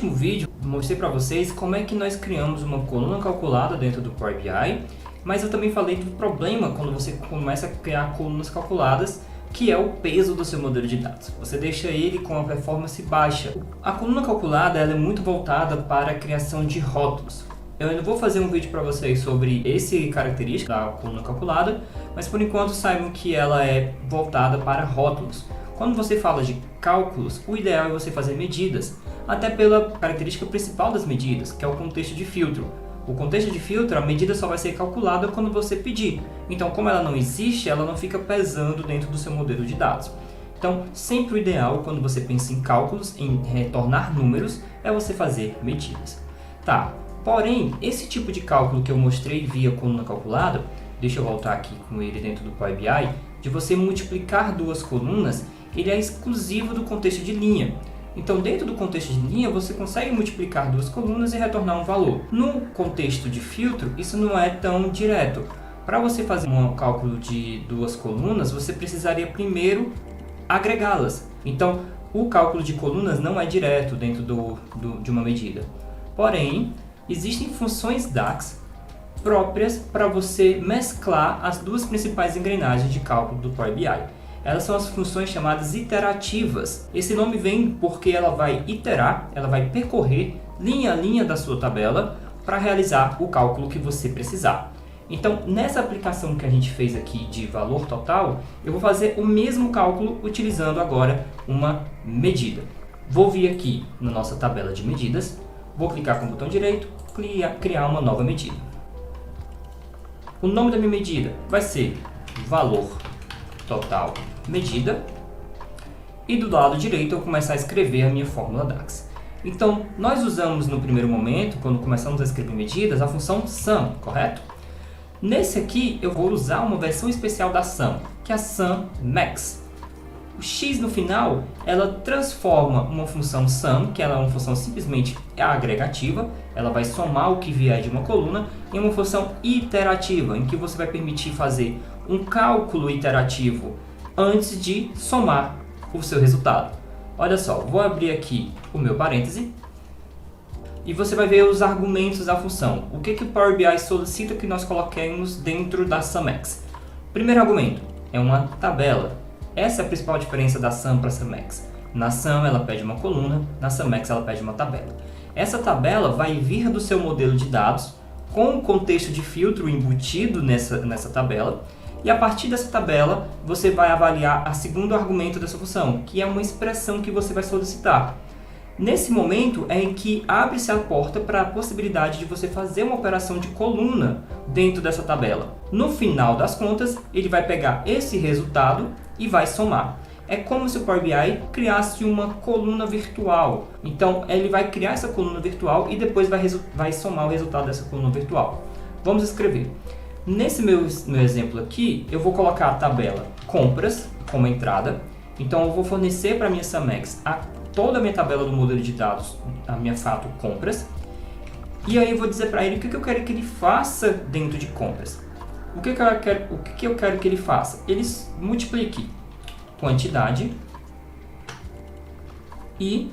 último vídeo, mostrei para vocês como é que nós criamos uma coluna calculada dentro do Power BI, mas eu também falei do problema quando você começa a criar colunas calculadas, que é o peso do seu modelo de dados. Você deixa ele com a performance baixa. A coluna calculada ela é muito voltada para a criação de rótulos. Eu ainda vou fazer um vídeo para vocês sobre esse característica da coluna calculada, mas por enquanto saibam que ela é voltada para rótulos. Quando você fala de cálculos, o ideal é você fazer medidas, até pela característica principal das medidas, que é o contexto de filtro. O contexto de filtro, a medida só vai ser calculada quando você pedir. Então, como ela não existe, ela não fica pesando dentro do seu modelo de dados. Então, sempre o ideal, quando você pensa em cálculos, em retornar números, é você fazer medidas. Tá, porém, esse tipo de cálculo que eu mostrei via coluna calculada, deixa eu voltar aqui com ele dentro do Power BI, de você multiplicar duas colunas, ele é exclusivo do contexto de linha. Então, dentro do contexto de linha, você consegue multiplicar duas colunas e retornar um valor. No contexto de filtro, isso não é tão direto. Para você fazer um cálculo de duas colunas, você precisaria primeiro agregá-las. Então, o cálculo de colunas não é direto dentro de uma medida. Porém, existem funções DAX próprias para você mesclar as duas principais engrenagens de cálculo do Power BI. Elas são as funções chamadas iterativas. Esse nome vem porque ela vai iterar, ela vai percorrer linha a linha da sua tabela para realizar o cálculo que você precisar. Então, nessa aplicação que a gente fez aqui de valor total, eu vou fazer o mesmo cálculo utilizando agora uma medida. Vou vir aqui na nossa tabela de medidas, vou clicar com o botão direito, criar uma nova medida. O nome da minha medida vai ser valor total medida, e do lado direito eu vou começar a escrever a minha fórmula DAX. Então, nós usamos no primeiro momento, quando começamos a escrever medidas, a função sum, correto? Nesse aqui eu vou usar uma versão especial da sum, que é a sum max. O x no final, ela transforma uma função sum, que ela é uma função simplesmente agregativa, ela vai somar o que vier de uma coluna, em uma função iterativa, em que você vai permitir fazer um cálculo iterativo antes de somar o seu resultado. Olha só, vou abrir aqui o meu parêntese e você vai ver os argumentos da função. O que o Power BI solicita que nós coloquemos dentro da SumX? Primeiro argumento é uma tabela. Essa é a principal diferença da sum para a SumX. Na sum ela pede uma coluna, na SumX ela pede uma tabela. Essa tabela vai vir do seu modelo de dados com o contexto de filtro embutido nessa tabela. E a partir dessa tabela, você vai avaliar o segundo argumento dessa função, que é uma expressão que você vai solicitar. Nesse momento é em que abre-se a porta para a possibilidade de você fazer uma operação de coluna dentro dessa tabela. No final das contas, ele vai pegar esse resultado e vai somar. É como se o Power BI criasse uma coluna virtual. Então, ele vai criar essa coluna virtual e depois vai somar o resultado dessa coluna virtual. Vamos escrever. Nesse meu exemplo aqui, eu vou colocar a tabela compras como entrada. Então, eu vou fornecer para a minha SumX toda a minha tabela do modelo de dados, a minha fato compras. E aí eu vou dizer para ele o que eu quero que ele faça dentro de compras. O que eu quero que ele faça? Ele multiplique quantidade e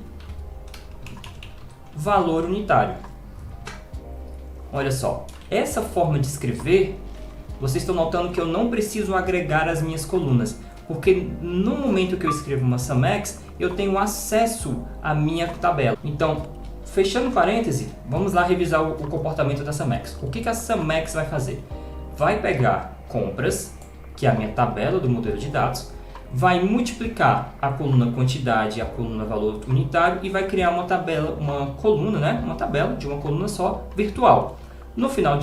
valor unitário. Olha só, essa forma de escrever, vocês estão notando que eu não preciso agregar as minhas colunas, porque no momento que eu escrevo uma SumX, eu tenho acesso à minha tabela. Então, fechando parêntese, vamos lá revisar o comportamento da SumX. O que a SumX vai fazer? Vai pegar compras, que é a minha tabela do modelo de dados, vai multiplicar a coluna quantidade e a coluna valor unitário e vai criar uma tabela, uma coluna, uma tabela de uma coluna só virtual. No final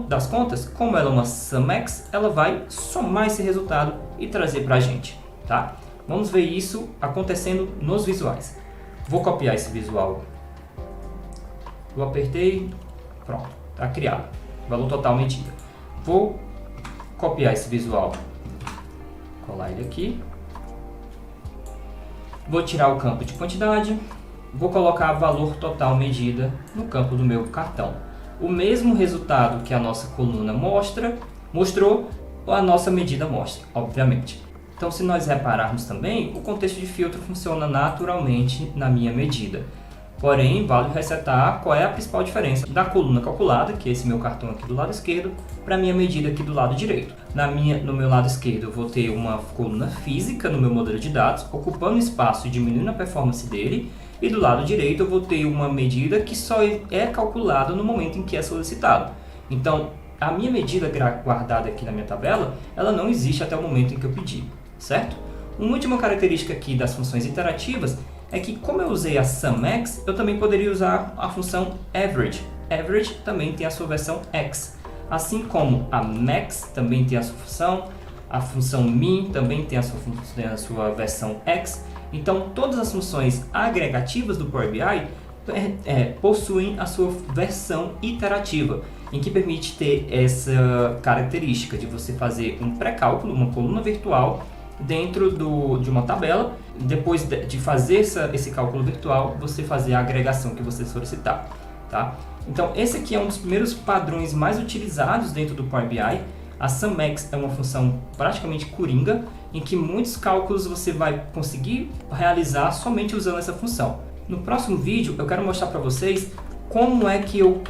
das contas, como ela é uma SumX, ela vai somar esse resultado e trazer para a gente, tá? Vamos ver isso acontecendo nos visuais. Vou copiar esse visual. Eu apertei, pronto, está criado. Valor total medida. Vou copiar esse visual, colar ele aqui. Vou tirar o campo de quantidade. Vou colocar valor total medida no campo do meu cartão. O mesmo resultado que a nossa coluna mostrou, a nossa medida mostra, obviamente. Então, se nós repararmos também, o contexto de filtro funciona naturalmente na minha medida. Porém, vale ressaltar qual é a principal diferença da coluna calculada, que é esse meu cartão aqui do lado esquerdo, para a minha medida aqui do lado direito. No meu lado esquerdo eu vou ter uma coluna física no meu modelo de dados, ocupando espaço e diminuindo a performance dele, e do lado direito eu vou ter uma medida que só é calculada no momento em que é solicitado. Então, a minha medida guardada aqui na minha tabela, ela não existe até o momento em que eu pedi, certo? Uma última característica aqui das funções iterativas é que, como eu usei a SumX, eu também poderia usar a função average. Average também tem a sua versão X. Assim como a max também tem a sua função, a função min também tem a sua versão X. Então, todas as funções agregativas do Power BI possuem a sua versão iterativa, em que permite ter essa característica de você fazer um pré-cálculo, uma coluna virtual, dentro de uma tabela. Depois de fazer esse cálculo virtual, você fazer a agregação que você solicitar, tá? Então, esse aqui é um dos primeiros padrões mais utilizados dentro do Power BI. A SumX é uma função praticamente coringa, em que muitos cálculos você vai conseguir realizar somente usando essa função. No próximo vídeo, eu quero mostrar para vocês como é que eu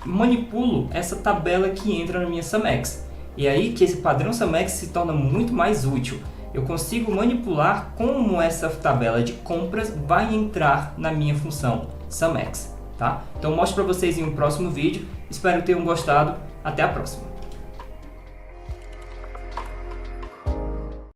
manipulo essa tabela que entra na minha SumX. E aí que esse padrão SumX se torna muito mais útil. Eu consigo manipular como essa tabela de compras vai entrar na minha função SumX, tá? Então, mostro para vocês em um próximo vídeo. Espero que tenham gostado. Até a próxima!